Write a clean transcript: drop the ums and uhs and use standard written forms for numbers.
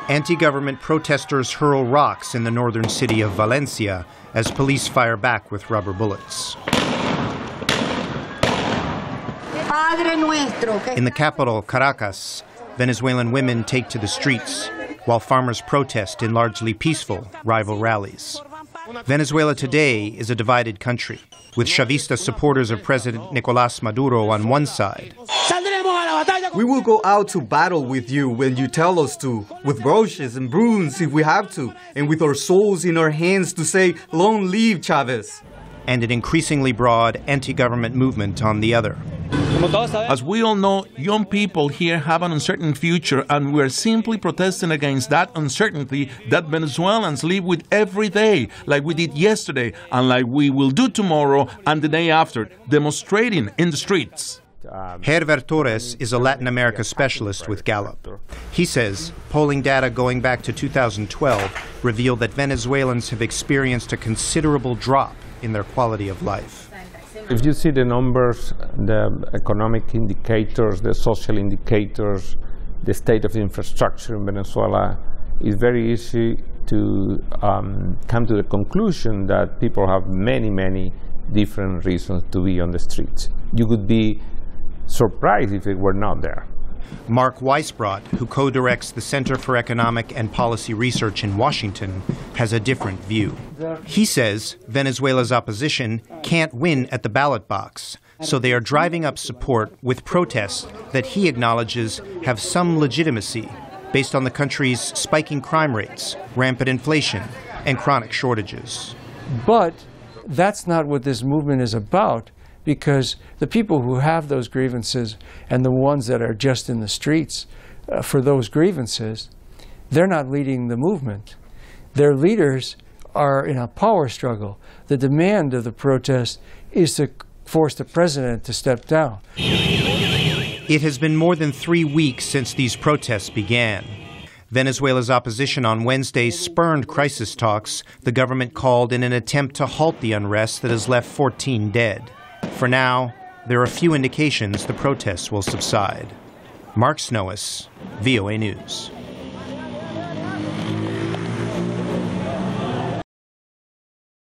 Anti-government protesters hurl rocks in the northern city of Valencia as police fire back with rubber bullets. In the capital, Caracas, Venezuelan women take to the streets, while farmers protest in largely peaceful rival rallies. Venezuela today is a divided country, with Chavista supporters of President Nicolás Maduro on one side. We will go out to battle with you when you tell us to, with brooches and brooms if we have to, and with our souls in our hands to say, "Long live Chavez." And an increasingly broad anti-government movement on the other. As we all know, young people here have an uncertain future, and we're simply protesting against that uncertainty that Venezuelans live with every day, like we did yesterday, and like we will do tomorrow and the day after, demonstrating in the streets. Herbert Torres is a Latin America specialist with Gallup. He says polling data going back to 2012 revealed that Venezuelans have experienced a considerable drop in their quality of life. If you see the numbers, the economic indicators, the social indicators, the state of infrastructure in Venezuela, it's very easy to come to the conclusion that people have many, many different reasons to be on the streets. You would be surprised if it were not there. Mark Weisbrot, who co-directs the Center for Economic and Policy Research in Washington, has a different view. He says Venezuela's opposition can't win at the ballot box, so they are driving up support with protests that he acknowledges have some legitimacy based on the country's spiking crime rates, rampant inflation, and chronic shortages. But that's not what this movement is about, because the people who have those grievances and the ones that are just in the streets for those grievances, they're not leading the movement. Their leaders are in a power struggle. The demand of the protest is to force the president to step down. It has been more than 3 weeks since these protests began. Venezuela's opposition on Wednesday spurned crisis talks the government called in an attempt to halt the unrest that has left 14 dead. For now, there are few indications the protests will subside. Mark Snowiss, VOA News.